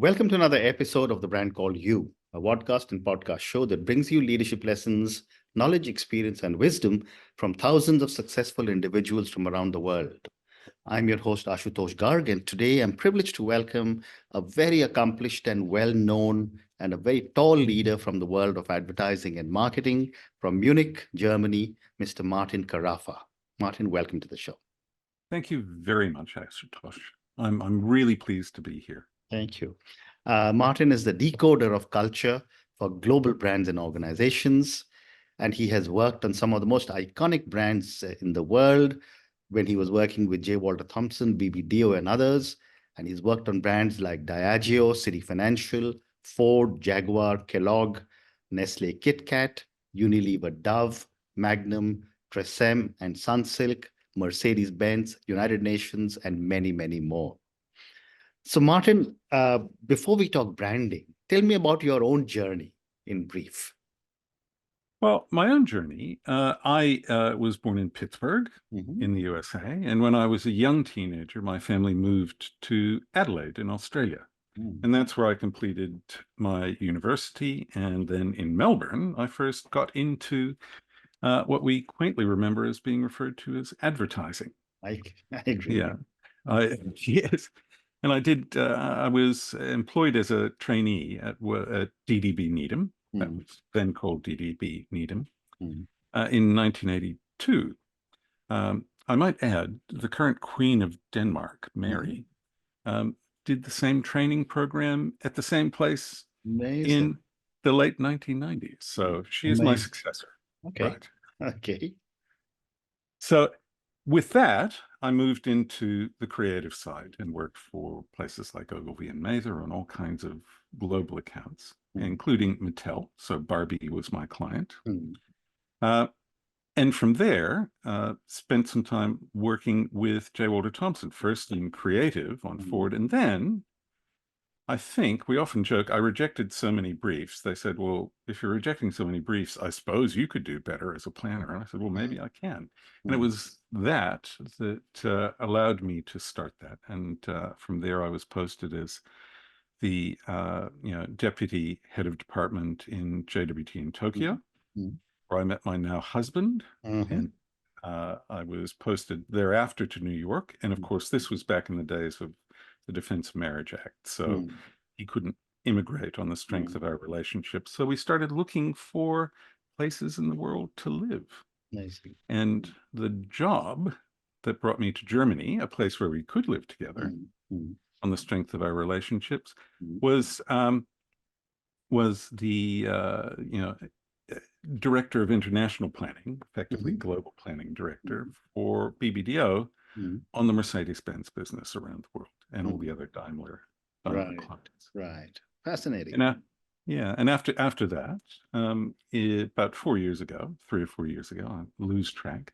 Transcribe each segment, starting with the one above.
Welcome to another episode of The Brand Called You, a podcast and podcast show that brings you leadership lessons, knowledge, experience, and wisdom from thousands of successful individuals from around the world. I'm your host, Ashutosh Garg, and today I'm privileged to welcome a very accomplished and well-known and a very tall leader from the world of advertising and marketing from Munich, Germany, Mr. Martin Karaffa. Martin, welcome to the show. Thank you very much, Ashutosh. I'm really pleased to be here. Thank you. Martin is the decoder of culture for global brands and organizations, and he has worked on some of the most iconic brands in the world when he was working with J. Walter Thompson, BBDO, and others. And he's worked on brands like Diageo, City Financial, Ford, Jaguar, Kellogg, Nestle KitKat, Unilever Dove, Magnum, Tresemme, and Sunsilk, Mercedes-Benz, United Nations, and many, many more. So, Martin, before we talk branding, tell me about your own journey in brief. Well, my own journey, I was born in Pittsburgh in the USA. And when I was a young teenager, my family moved to Adelaide in Australia. And that's where I completed my university. And then in Melbourne, I first got into what we quaintly remember as being referred to as advertising. I agree. Yeah, yes. And I was employed as a trainee at DDB Needham, that was then called DDB Needham, in 1982. I might add, the current Queen of Denmark, Mary, did the same training program at the same place in the late 1990s. So she is my successor. Okay. Right. Okay. So with that, I moved into the creative side and worked for places like Ogilvy and Mather on all kinds of global accounts, including Mattel. So Barbie was my client. And from there, spent some time working with J. Walter Thompson, first in creative on Ford, and then I think we often joke, I rejected so many briefs. They said, well, if you're rejecting so many briefs, I suppose you could do better as a planner. And I said, well, maybe I can. And it was that allowed me to start that. And from there, I was posted as the deputy head of department in JWT in Tokyo, where I met my now husband. And I was posted thereafter to New York. And of course, this was back in the days of the Defense of Marriage Act. So he couldn't immigrate on the strength of our relationship. So we started looking for places in the world to live. And the job that brought me to Germany, a place where we could live together on the strength of our relationships, was the director of international planning, effectively global planning director for BBDO on the Mercedes-Benz business around the world and all the other Daimler clients. Right. Fascinating. And after that, about 4 years ago, 3 or 4 years ago, I lose track,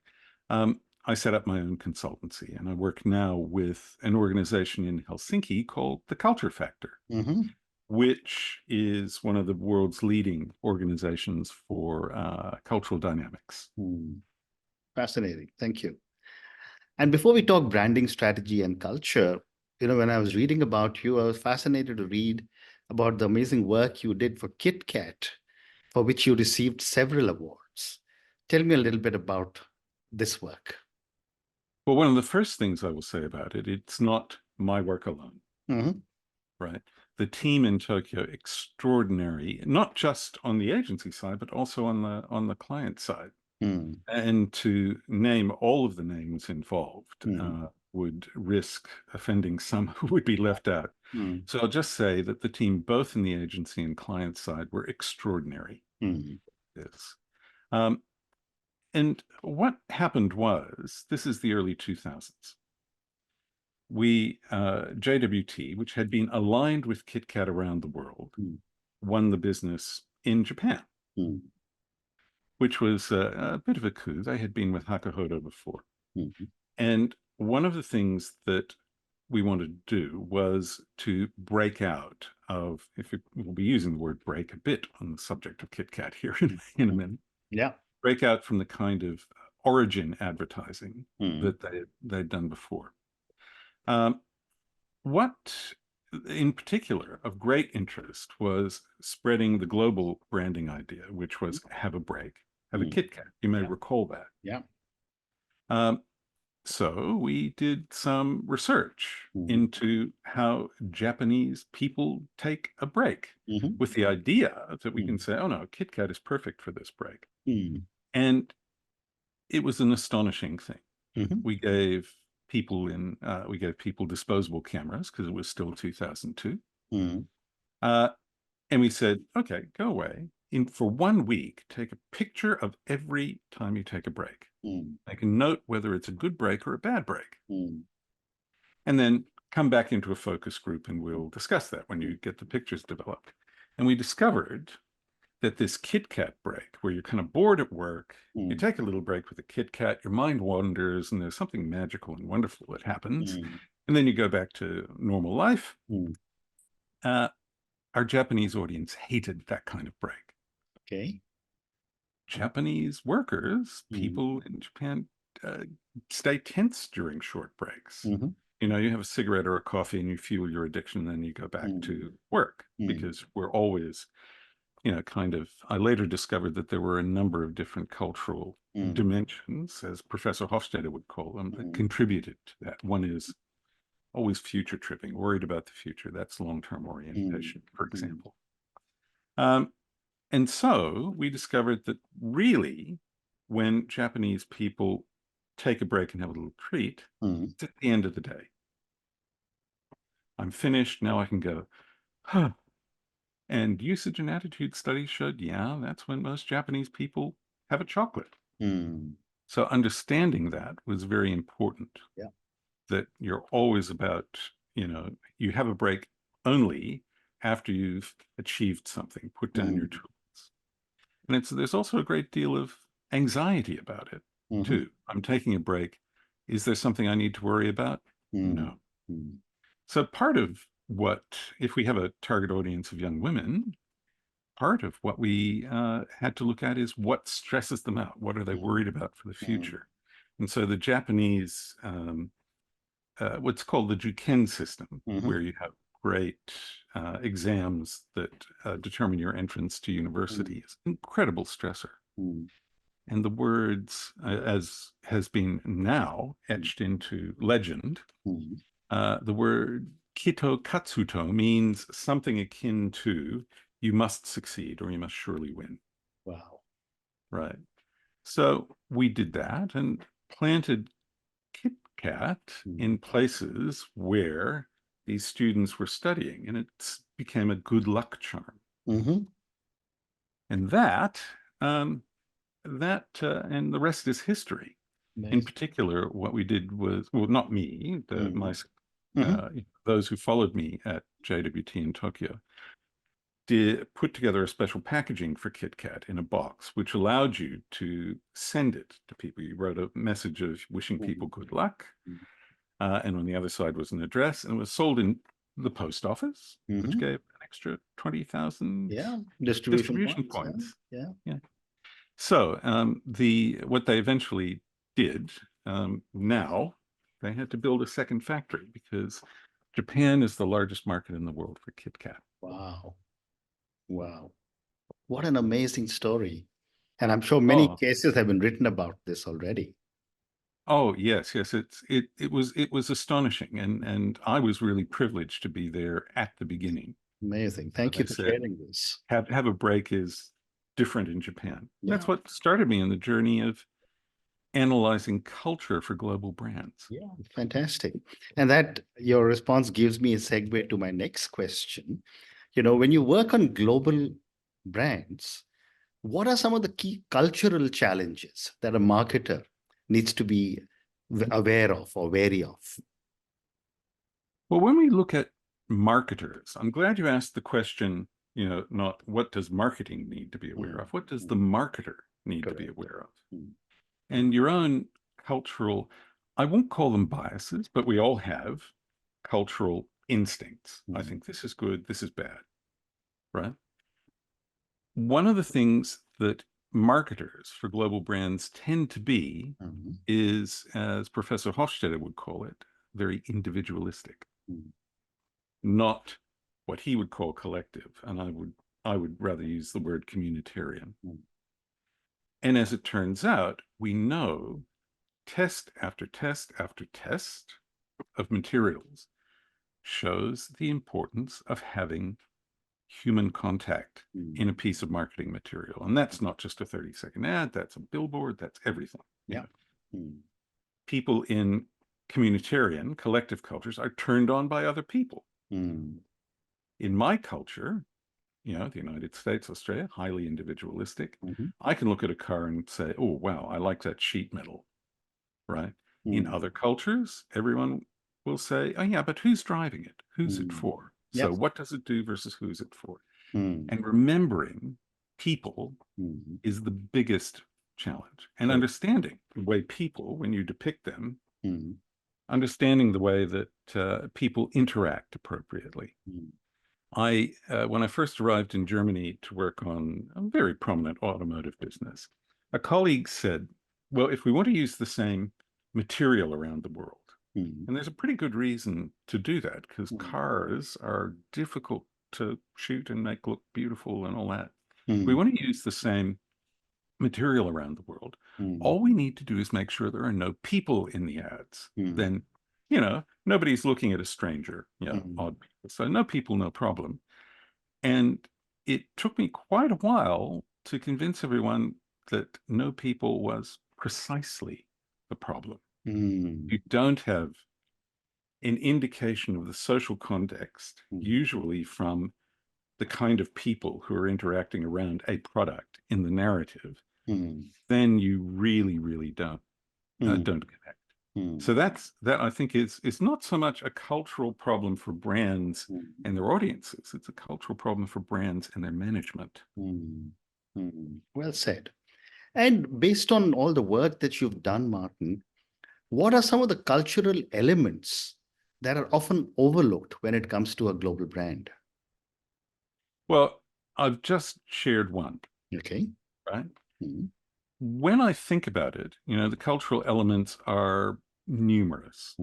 I set up my own consultancy, and I work now with an organization in Helsinki called The Culture Factor, which is one of the world's leading organizations for cultural dynamics. Fascinating. Thank you. And before we talk branding strategy and culture, when I was reading about you, I was fascinated to read about the amazing work you did for KitKat, for which you received several awards. Tell me a little bit about this work. Well, one of the first things I will say about it, it's not my work alone, right? The team in Tokyo, extraordinary, not just on the agency side, but also on the client side. And to name all of the names involved would risk offending some who would be left out. So I'll just say that the team, both in the agency and client side, were extraordinary. Yes. And what happened was, this is the early 2000s. We, JWT, which had been aligned with KitKat around the world, won the business in Japan, which was a bit of a coup. They had been with Hakuhodo before. And one of the things that we wanted to do was to break out of, we'll be using the word break a bit on the subject of KitKat here in a minute. Yeah. Break out from the kind of origin advertising that they'd done before. What in particular, of great interest was spreading the global branding idea, which was have a break, have a KitKat. You may recall that. Yeah. So we did some research into how Japanese people take a break with the idea that we can say, oh no, KitKat is perfect for this break. And it was an astonishing thing. We gave people disposable cameras because it was still 2002. And we said, okay, go away. For 1 week, take a picture of every time you take a break. Make a note whether it's a good break or a bad break. And then come back into a focus group and we'll discuss that when you get the pictures developed. And we discovered that this KitKat break, where you're kind of bored at work, you take a little break with a KitKat, your mind wanders, and there's something magical and wonderful that happens. And then you go back to normal life. Our Japanese audience hated that kind of break. Okay. Japanese workers, people in Japan, stay tense during short breaks. You know, you have a cigarette or a coffee and you fuel your addiction, and then you go back to work because we're always, you know, I later discovered that there were a number of different cultural dimensions, as Professor Hofstadter would call them, that contributed to that. One is always future tripping, worried about the future. That's long-term orientation, for example. And so we discovered that really, when Japanese people take a break and have a little treat, it's at the end of the day. I'm finished, now I can go, huh. And usage and attitude studies showed, yeah, that's when most Japanese people have a chocolate. So understanding that was very important. Yeah. That you're always about, you know, you have a break only after you've achieved something, put down your tools. And there's also a great deal of anxiety about it too. I'm taking a break. Is there something I need to worry about? No. So part of if we have a target audience of young women, part of what we had to look at is what stresses them out. What are they worried about for the future? And so the Japanese, what's called the Juken system, where you have great exams that determine your entrance to university, is an incredible stressor. And the words, as has been now etched into legend, the word kito katsuto means something akin to you must succeed or you must surely win. Wow. Right. So we did that and planted KitKat in places where these students were studying, and it became a good luck charm. And that, and the rest is history. Nice. In particular, what we did was, well, not me, those who followed me at JWT in Tokyo, put together a special packaging for KitKat in a box, which allowed you to send it to people. You wrote a message of wishing people good luck. And on the other side was an address, and it was sold in the post office, which gave an extra 20,000 distribution points. Yeah. So what they eventually did, now they had to build a second factory because Japan is the largest market in the world for KitKat. Wow. Wow. What an amazing story. And I'm sure many cases have been written about this already. Oh, yes. It was astonishing. And I was really privileged to be there at the beginning. Amazing. Thank you for sharing this. Have a break is different in Japan. That's what started me on the journey of analyzing culture for global brands. Yeah, fantastic. And that your response gives me a segue to my next question. You know, when you work on global brands, what are some of the key cultural challenges that a marketer needs to be aware of or wary of? Well, when we look at marketers, I'm glad you asked the question, you know, not what does marketing need to be aware of? What does the marketer need to be aware of? And your own cultural, I won't call them biases, but we all have cultural instincts. I think this is good, this is bad, right? One of the things that marketers for global brands tend to be is, as Professor Hofstadter would call it, very individualistic. not what he would call collective, and I would rather use the word communitarian. And as it turns out, we know test after test after test of materials shows the importance of having human contact in a piece of marketing material. And that's not just a 30-second ad, that's a billboard, that's everything. Yeah. People in communitarian, collective cultures are turned on by other people. In my culture, the United States, Australia, highly individualistic. I can look at a car and say, oh, wow, I like that sheet metal, right? In other cultures, everyone will say, oh, yeah, but who's driving it? Who's it for? So what does it do versus who's it for? And remembering people is the biggest challenge. And understanding the way people, when you depict them, understanding the way that people interact appropriately. When I first arrived in Germany to work on a very prominent automotive business, a colleague said, well, if we want to use the same material around the world, and there's a pretty good reason to do that, because cars are difficult to shoot and make look beautiful and all that. If we want to use the same material around the world, all we need to do is make sure there are no people in the ads. Then, nobody's looking at a stranger, odd people. So no people, no problem. And it took me quite a while to convince everyone that no people was precisely the problem. You don't have an indication of the social context, usually from the kind of people who are interacting around a product in the narrative, then you really, really don't connect. So that I think is not so much a cultural problem for brands and their audiences. It's a cultural problem for brands and their management. Well said. And based on all the work that you've done, Martin, what are some of the cultural elements that are often overlooked when it comes to a global brand? Well, I've just shared one. Okay. Right? When I think about it, the cultural elements are numerous.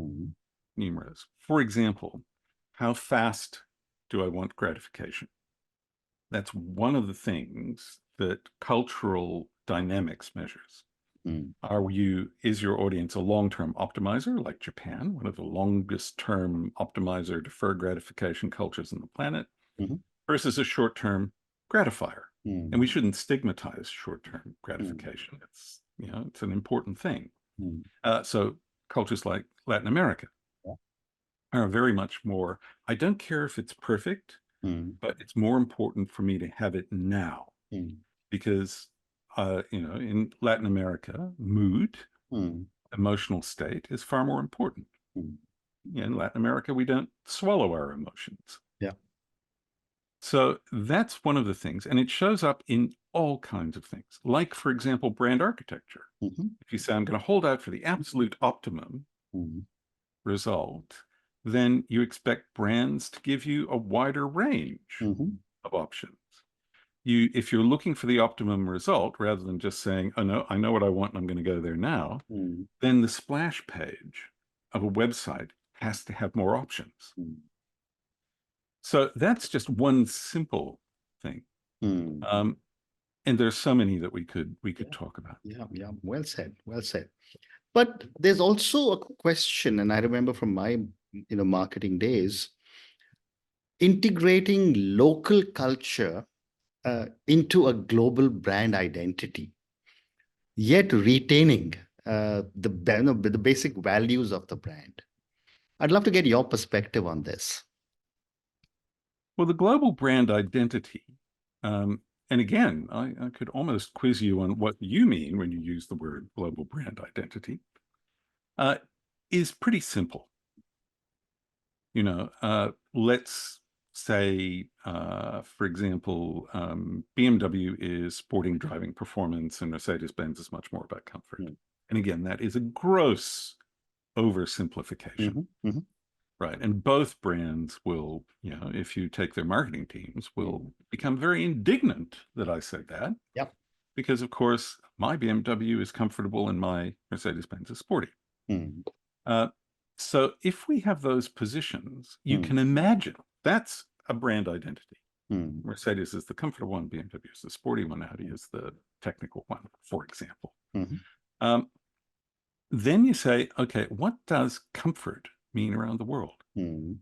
Numerous. For example, how fast do I want gratification? That's one of the things that cultural dynamics measures. Is your audience a long-term optimizer like Japan, one of the longest-term optimizer deferred gratification cultures on the planet, versus a short-term gratifier? And we shouldn't stigmatize short-term gratification. It's an important thing. So cultures like Latin America are very much more, I don't care if it's perfect, but it's more important for me to have it now. Because, in Latin America, mood, emotional state is far more important. In Latin America, we don't swallow our emotions. So that's one of the things, and it shows up in all kinds of things. Like, for example, brand architecture. If you say, I'm going to hold out for the absolute optimum result, then you expect brands to give you a wider range of options. If you're looking for the optimum result, rather than just saying, oh no, I know what I want and I'm going to go there now, then the splash page of a website has to have more options. So that's just one simple thing. And there's so many that we could talk about. Yeah. Well said. Well said. But there's also a question, and I remember from my marketing days, integrating local culture into a global brand identity, yet retaining the basic values of the brand. I'd love to get your perspective on this. Well, the global brand identity, and again, I could almost quiz you on what you mean when you use the word global brand identity, is pretty simple. Let's say, for example, BMW is sporting driving performance and Mercedes-Benz is much more about comfort. And again, that is a gross oversimplification. Right. And both brands will, if you take their marketing teams, will become very indignant that I said that. Because, of course, my BMW is comfortable and my Mercedes-Benz is sporty. So if we have those positions, you can imagine That's a brand identity. Mm. Mercedes is the comfortable one, BMW is the sporty one, Audi is the technical one, for example. Mm-hmm. Then you say, okay, what does comfort mean around the world? Mm.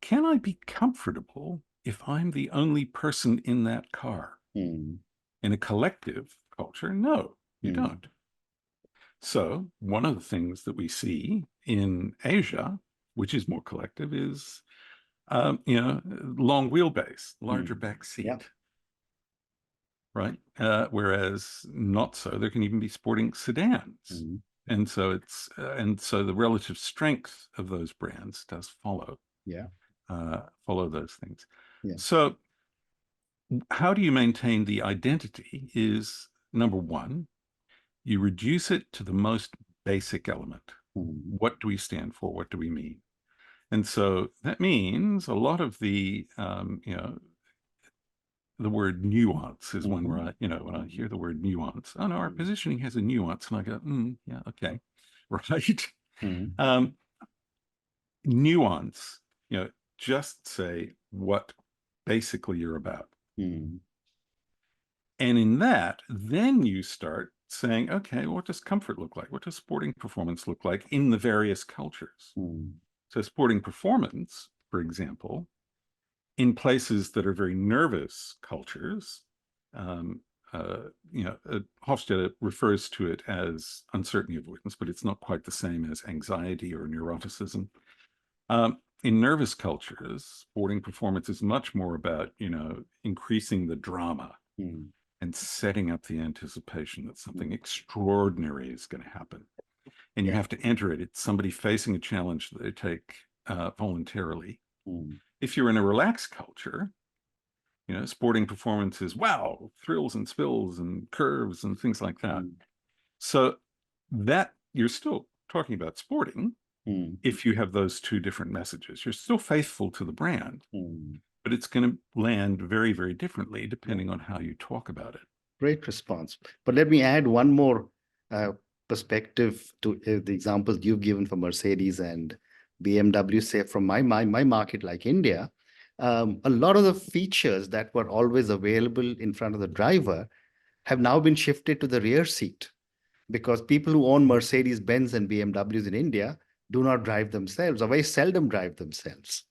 Can I be comfortable if I'm the only person in that car? Mm. In a collective culture, no, you Mm. don't. So one of the things that we see in Asia, which is more collective, is long wheelbase, larger back seat. Yeah. Right? Whereas not so, there can even be sporting sedans. And so the relative strength of those brands does follow those things. Yeah. So how do you maintain the identity is, number one, you reduce it to the most basic element. What do we stand for? What do we mean? And so that means a lot of the word nuance is one where when I hear the word nuance, oh no, our positioning has a nuance, and I go, yeah, okay, right. Nuance, just say what basically you're about. And in that, then you start saying, okay, what does comfort look like? What does sporting performance look like in the various cultures? So sporting performance, for example, in places that are very nervous cultures, Hofstede refers to it as uncertainty avoidance, but it's not quite the same as anxiety or neuroticism. In nervous cultures, sporting performance is much more about, increasing the drama and setting up the anticipation that something extraordinary is going to happen. And you have to enter it. It's somebody facing a challenge that they take voluntarily. If you're in a relaxed culture, sporting performance is, wow, thrills and spills and curves and things like that. So that you're still talking about sporting if you have those two different messages. You're still faithful to the brand, but it's going to land very, very differently depending on how you talk about it. Great response. But let me add one more perspective to the examples you've given for Mercedes and BMW. Say from my market like India, a lot of the features that were always available in front of the driver have now been shifted to the rear seat, because people who own Mercedes Benz and BMWs in India do not drive themselves, or very seldom drive themselves.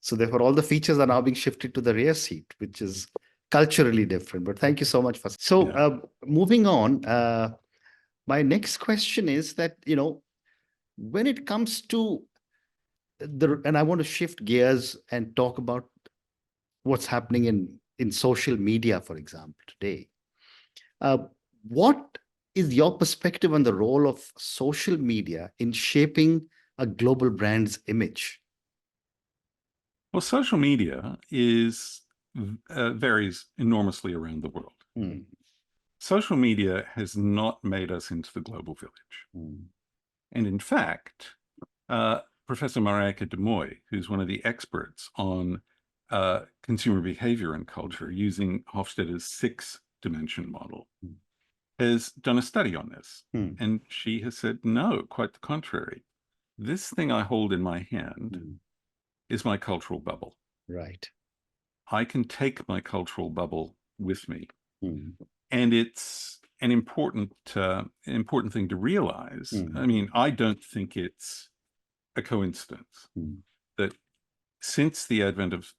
So therefore, all the features are now being shifted to the rear seat, which is culturally different. But thank you so much for. So moving on, my next question is that, when it comes to and I want to shift gears and talk about what's happening in social media, for example, today. What is your perspective on the role of social media in shaping a global brand's image? Well, social media varies enormously around the world. Social media has not made us into the global village. And in fact, Professor Marieke de Mooy, who's one of the experts on consumer behavior and culture using Hofstede's 6-dimension model, has done a study on this. And she has said, no, quite the contrary. This thing I hold in my hand is my cultural bubble. Right. I can take my cultural bubble with me. And it's an important thing to realize. I mean, I don't think it's a coincidence that since the advent of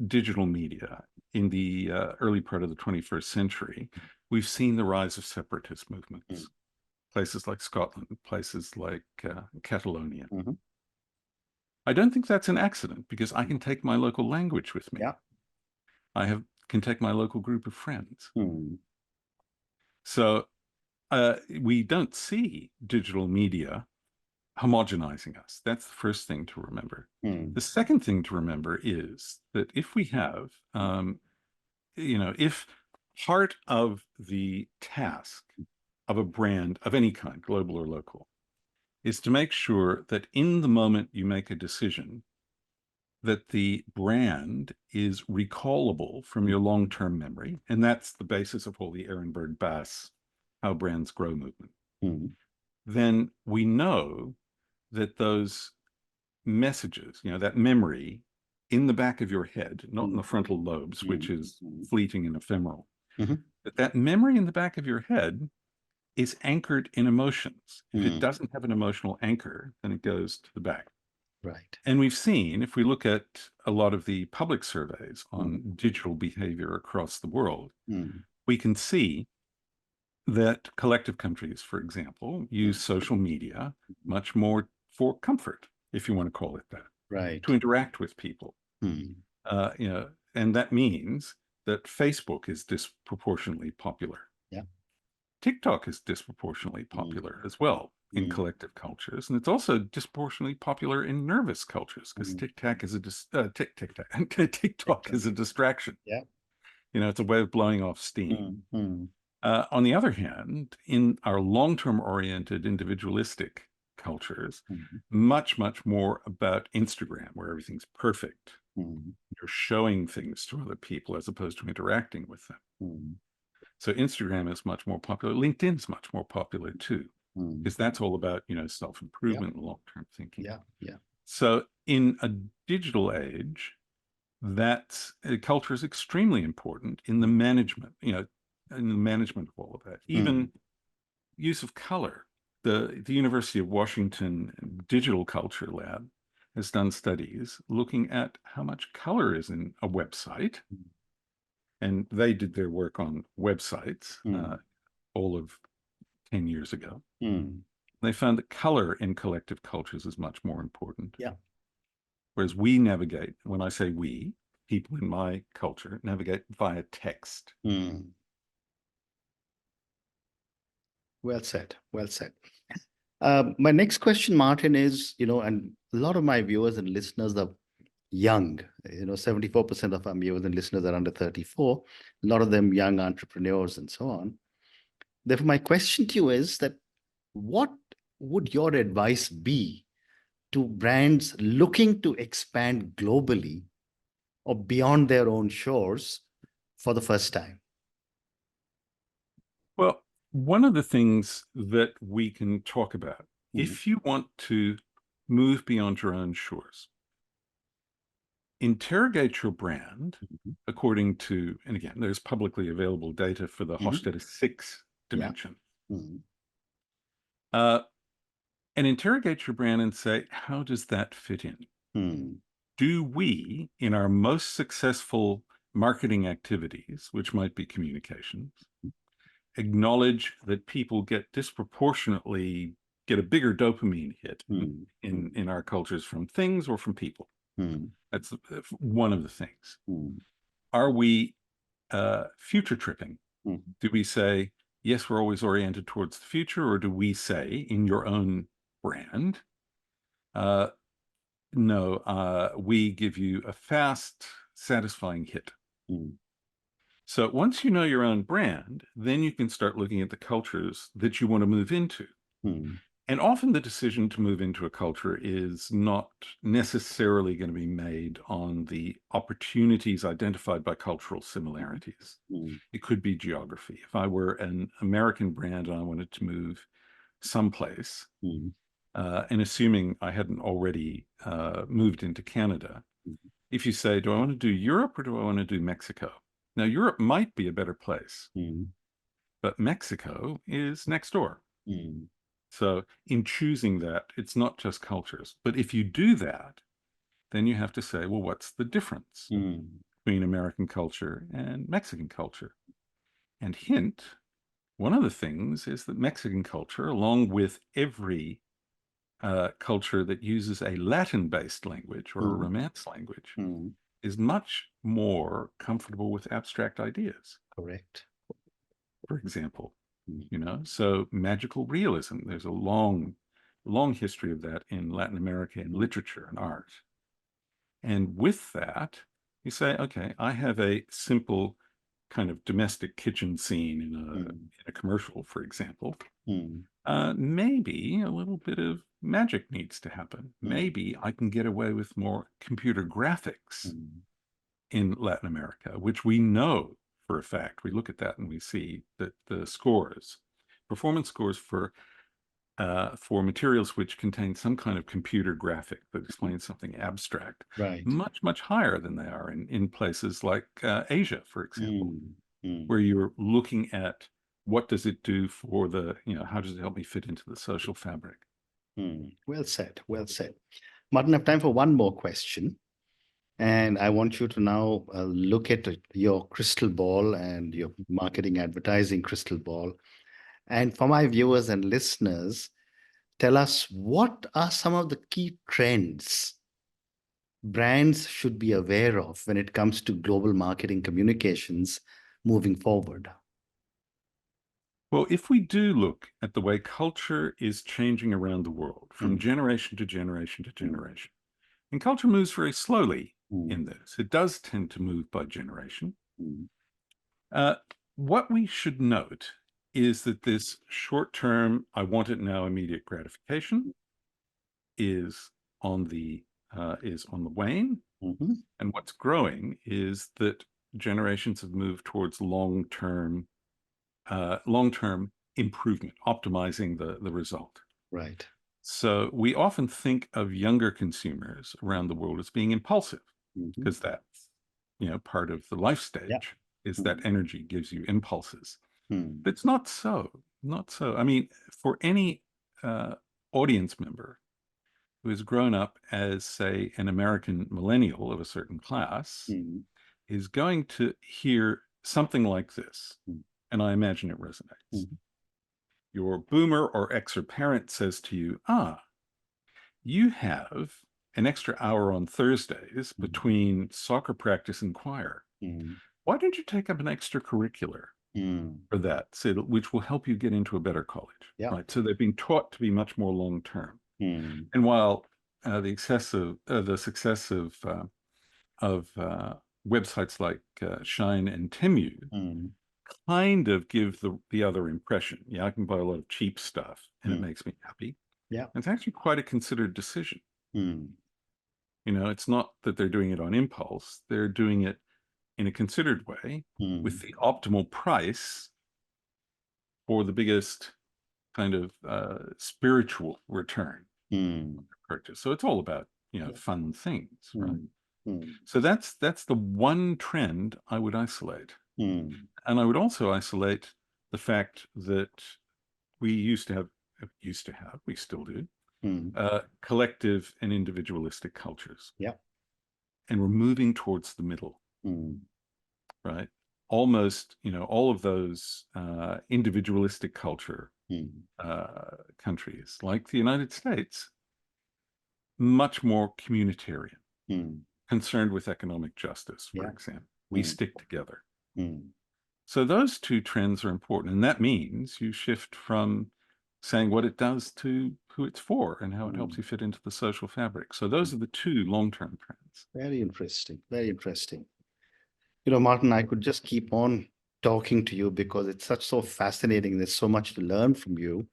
digital media in the early part of the 21st century, we've seen the rise of separatist movements. Places like Scotland, places like Catalonia. I don't think that's an accident, because I can take my local language with me. I can take my local group of friends. So we don't see digital media homogenizing us. That's the first thing to remember. The second thing to remember is that if we have, if part of the task of a brand of any kind, global or local, is to make sure that in the moment you make a decision, that the brand is recallable from your long-term memory. And that's the basis of all the Ehrenberg-Bass How Brands Grow movement. Then we know that those messages, that memory in the back of your head, not in the frontal lobes, which is fleeting and ephemeral. But that memory in the back of your head is anchored in emotions. If it doesn't have an emotional anchor, then it goes to the back. Right. And we've seen, if we look at a lot of the public surveys on digital behavior across the world, we can see that collective countries, for example, use social media much more for comfort, if you want to call it that, Right. to interact with people. And that means that Facebook is disproportionately popular. Yeah. TikTok is disproportionately popular as well in collective cultures, and it's also disproportionately popular in nervous cultures because TikTok is a distraction. Yeah. It's a way of blowing off steam. On the other hand, in our long-term oriented individualistic cultures, much more about Instagram, where everything's perfect. You're showing things to other people as opposed to interacting with them. So Instagram is much more popular. LinkedIn is much more popular too, because that's all about, self-improvement and long-term thinking. Yeah. So in a digital age, that culture is extremely important in the management, in the management of all of that. Even use of color. The University of Washington Digital Culture Lab has done studies looking at how much color is in a website. And they did their work on websites all of 10 years ago. They found that color in collective cultures is much more important. Yeah. Whereas we navigate, when I say we, people in my culture navigate via text. Well said. Well said. My next question, Martin, is, and a lot of my viewers and listeners are young. 74% of our viewers and listeners are under 34. A lot of them young entrepreneurs and so on. Therefore, my question to you is that what would your advice be to brands looking to expand globally or beyond their own shores for the first time? Well, one of the things that we can talk about, if you want to move beyond your own shores, interrogate your brand according to, and again, there's publicly available data for the Hofstede 6 dimension. And interrogate your brand and say, how does that fit in? Do we, in our most successful marketing activities, which might be communications, acknowledge that people get a bigger dopamine hit in our cultures from things or from people? That's one of the things. Are we future tripping? Do we say, yes, we're always oriented towards the future, or do we say in your own brand, no, we give you a fast, satisfying hit? So once you know your own brand, then you can start looking at the cultures that you want to move into. And often the decision to move into a culture is not necessarily going to be made on the opportunities identified by cultural similarities. It could be geography. If I were an American brand and I wanted to move someplace, and assuming I hadn't already moved into Canada, if you say, do I want to do Europe or do I want to do Mexico? Now, Europe might be a better place, but Mexico is next door. So in choosing that, it's not just cultures. But if you do that, then you have to say, well, what's the difference between American culture and Mexican culture? And hint, one of the things is that Mexican culture, along with every culture that uses a Latin-based language or a Romance language, is much more comfortable with abstract ideas. Correct. For example, so magical realism, there's a long history of that in Latin America in literature and art. And with that, you say, okay, I have a simple kind of domestic kitchen scene in a commercial, for example. Maybe a little bit of magic needs to happen. Maybe I can get away with more computer graphics in Latin America, which we know for a fact. We look at that and we see that the performance scores for for materials which contain some kind of computer graphic that explains something abstract, Right. much, much higher than they are in places like Asia, for example, where you're looking at what does it do for the, how does it help me fit into the social fabric? Well said. Well said. Martin, I have time for one more question. And I want you to now look at your crystal ball and your marketing advertising crystal ball. And for my viewers and listeners, tell us what are some of the key trends brands should be aware of when it comes to global marketing communications moving forward? Well, if we do look at the way culture is changing around the world from generation to generation to generation, and culture moves very slowly in this, it does tend to move by generation. What we should note is that this short-term, I want it now, immediate gratification is on the wane, and what's growing is that generations have moved towards long-term improvement, optimizing the result. Right. So we often think of younger consumers around the world as being impulsive, because that's part of the life stage. Is that energy gives you impulses. But it's not so. Not so. I mean, for any audience member who has grown up as, say, an American millennial of a certain class, is going to hear something like this, and I imagine it resonates. Your boomer or Xer parent says to you, you have an extra hour on Thursdays between soccer practice and choir. Why don't you take up an extracurricular for that, which will help you get into a better college? Right. So they've been taught to be much more long-term. And while the success of websites like Shine and Temu kind of give the other impression. I can buy a lot of cheap stuff and it makes me happy. It's actually quite a considered decision. It's not that they're doing it on impulse. They're doing it in a considered way with the optimal price for the biggest kind of spiritual return on their purchase. So it's all about, fun things, right? So that's the one trend I would isolate. And I would also isolate the fact that we we still do, collective and individualistic cultures. And we're moving towards the middle, right? Almost, all of those individualistic culture countries, like the United States, much more communitarian, concerned with economic justice, for example. We stick together. So those two trends are important. And that means you shift from saying what it does to who it's for and how it helps you fit into the social fabric. So those are the two long-term trends. Very interesting. Very interesting. Martin, I could just keep on talking to you because it's so fascinating. There's so much to learn from you.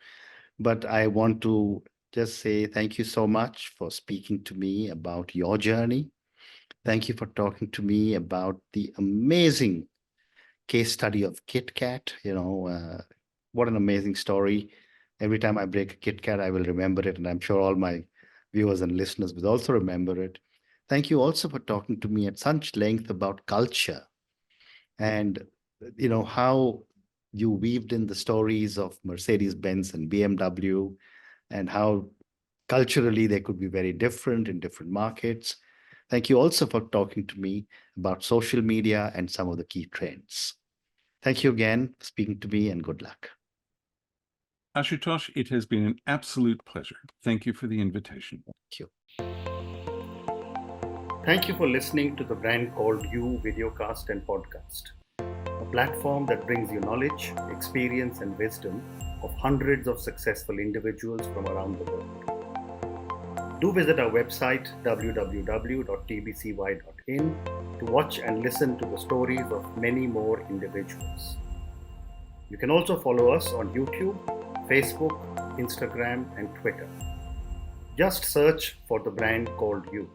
But I want to just say thank you so much for speaking to me about your journey. Thank you for talking to me about the amazing case study of KitKat. What an amazing story. Every time I break a KitKat, I will remember it. And I'm sure all my viewers and listeners will also remember it. Thank you also for talking to me at such length about culture and, how you weaved in the stories of Mercedes-Benz and BMW and how culturally they could be very different in different markets. Thank you also for talking to me about social media and some of the key trends. Thank you again for speaking to me and good luck. Ashutosh, it has been an absolute pleasure. Thank you for the invitation. Thank you. Thank you for listening to the Brand Called You videocast and podcast, a platform that brings you knowledge, experience, and wisdom of hundreds of successful individuals from around the world. Do visit our website www.tbcy.in to watch and listen to the stories of many more individuals. You can also follow us on YouTube, Facebook, Instagram, and Twitter. Just search for the Brand Called You.